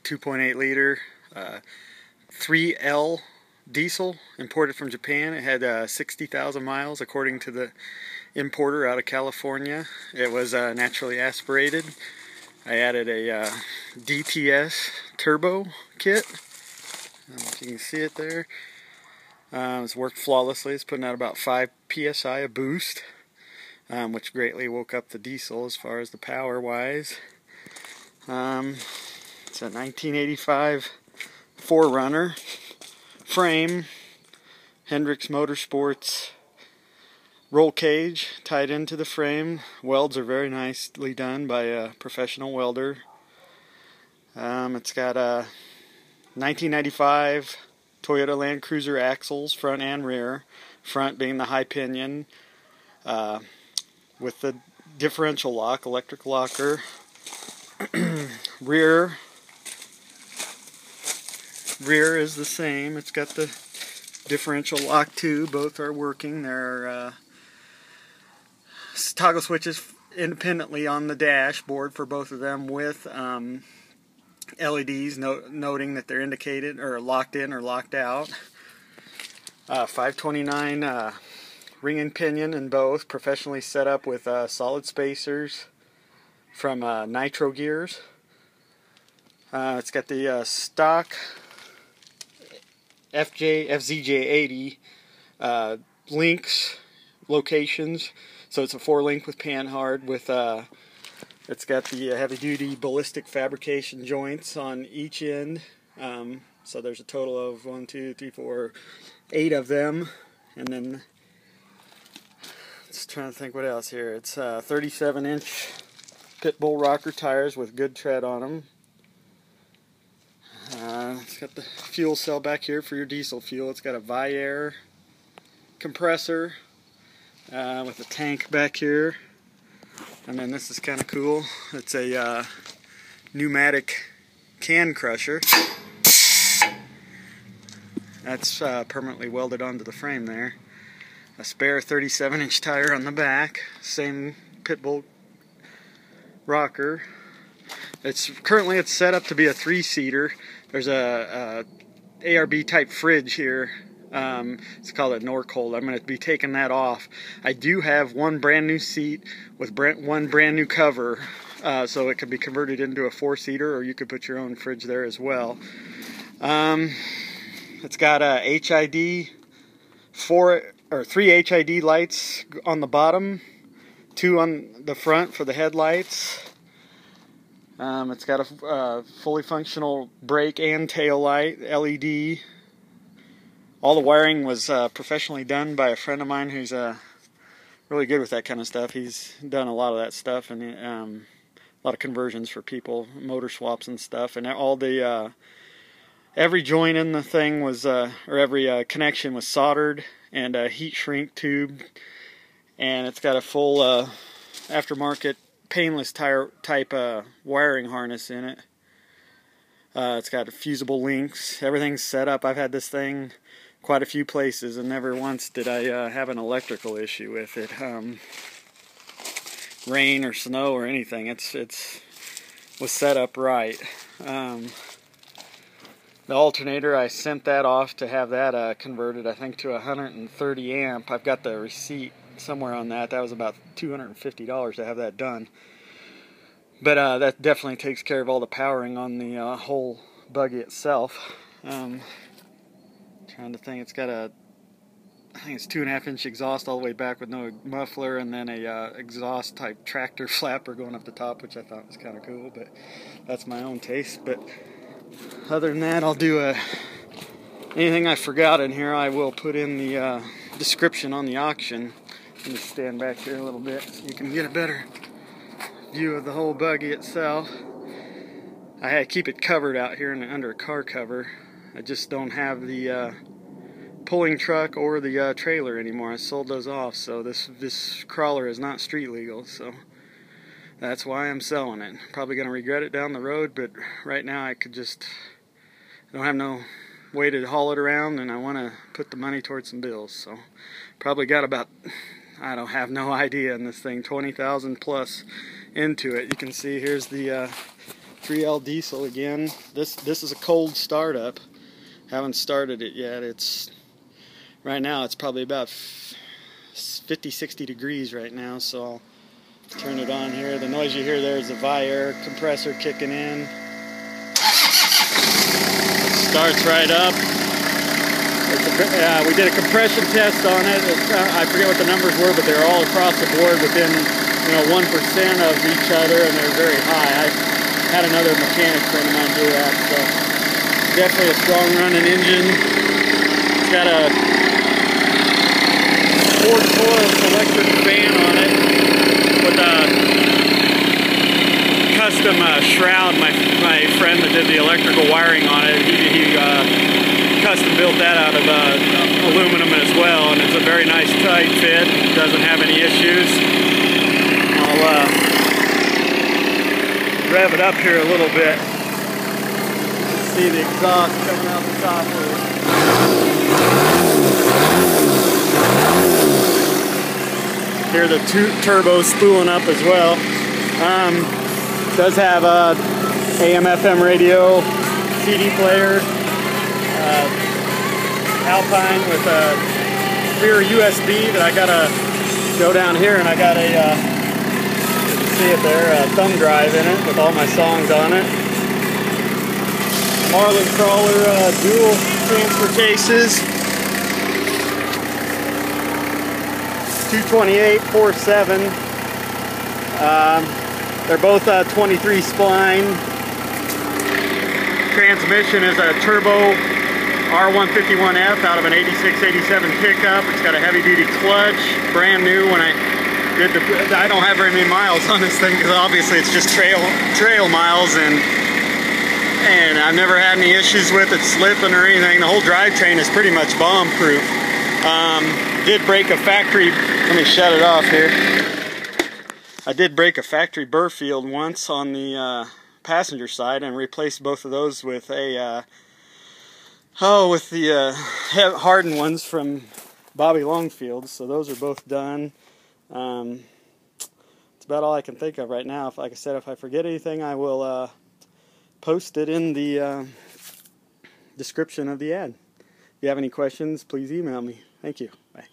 2.8 liter 3L diesel, imported from Japan. It had 60,000 miles according to the importer out of California. It was naturally aspirated. I added a DTS turbo kit. I don't know if you can see it there. It's worked flawlessly. It's putting out about 5 psi of boost, which greatly woke up the diesel as far as the power wise. It's a 1985 4runner frame, Hendrix Motorsports roll cage tied into the frame. Welds are very nicely done by a professional welder. It's got a 1995 Toyota Land Cruiser axles, front and rear. Front being the high pinion with the differential lock, electric locker. Rear is the same. It's got the differential lock too. Both are working. There are toggle switches independently on the dashboard for both of them, with LEDs noting that they're indicated or locked in or locked out. 529 ring and pinion in both, professionally set up with solid spacers from Nitro Gears. It's got the stock FZJ80 links, locations. So it's a 4-link with panhard. With it's got the heavy-duty ballistic fabrication joints on each end. So there's a total of 1, 2, 3, 4, 8 of them. And then just trying to think what else here. It's 37-inch pit bull rocker tires with good tread on them. It's got the fuel cell back here for your diesel fuel. It's got a Viair compressor with a tank back here. And then this is kind of cool. It's a pneumatic can crusher. That's permanently welded onto the frame there. A spare 37-inch tire on the back. Same pit bull rocker. It's currently set up to be a 3-seater. There's a ARB type fridge here. It's called a Norcold. I'm going to be taking that off. I do have one brand new seat with one brand new cover, so it could be converted into a 4-seater, or you could put your own fridge there as well. It's got a HID 3 HID lights on the bottom, 2 on the front for the headlights. It's got a fully functional brake and tail light LED. All the wiring was professionally done by a friend of mine who's really good with that kind of stuff. He's done a lot of that stuff, and a lot of conversions for people, motor swaps and stuff. And all the every joint in the thing was, or every connection was soldered and heat shrink tubed. And it's got a full aftermarket painless type wiring harness in it. It's got fusible links. Everything's set up. I've had this thing quite a few places, and never once did I have an electrical issue with it. Rain or snow or anything. It's was set up right. The alternator, I sent that off to have that converted, I think, to 130 amp. I've got the receipt somewhere on that. That was about $250 to have that done. But that definitely takes care of all the powering on the whole buggy itself. Trying to think, it's got I think it's 2.5-inch exhaust all the way back with no muffler, and then a exhaust type tractor flapper going up the top, which I thought was kind of cool, but that's my own taste. But other than that, I'll do anything I forgot in here, I will put in the description on the auction. Let me stand back here a little bit so you can get a better view of the whole buggy itself. I had to keep it covered out here under a car cover. I just don't have the pulling truck or the trailer anymore. I sold those off, so this crawler is not street legal, so that's why I'm selling it. Probably going to regret it down the road, but right now I don't have no way to haul it around, and I want to put the money towards some bills. So probably got about, I don't have no idea in this thing, 20,000 plus into it. You can see here's the 3L diesel again. This is a cold startup. Haven't started it yet. Right now it's probably about 50-60 degrees right now, so I'll turn it on here. The noise you hear there is the Viair compressor kicking in. It starts right up. We did a compression test on it. I forget what the numbers were, but they're all across the board within 1% of each other, and they're very high. I had another mechanic friend of mine do that, so definitely a strong running engine. It's got a 4-coil electric fan on it with a custom shroud. My friend that did the electrical wiring on it, he custom built that out of aluminum as well, and it's a very nice tight fit. Doesn't have any issues. I'll rev it up here a little bit. See the exhaust coming out the top of it. Hear the turbo spooling up as well. Does have a AM/FM radio, CD player, Alpine with a rear USB that I gotta go down here, and I got a, you can see it there, a thumb drive in it with all my songs on it. Marlin Crawler dual transfer cases. 228, 4.7. They're both 23 spline. Transmission is a turbo R151F out of an 86-87 pickup. It's got a heavy-duty clutch, brand new. When I don't have very many miles on this thing because obviously it's just trail miles, and I've never had any issues with it slipping or anything. The whole drivetrain is pretty much bomb-proof. Did break a factory. Let me shut it off here. I did break a factory burr field once on the passenger side and replaced both of those with a with the hardened ones from Bobby Longfield. So those are both done. It's about all I can think of right now. Like I said, if I forget anything, I will post it in the description of the ad. If you have any questions, please email me. Thank you. Bye.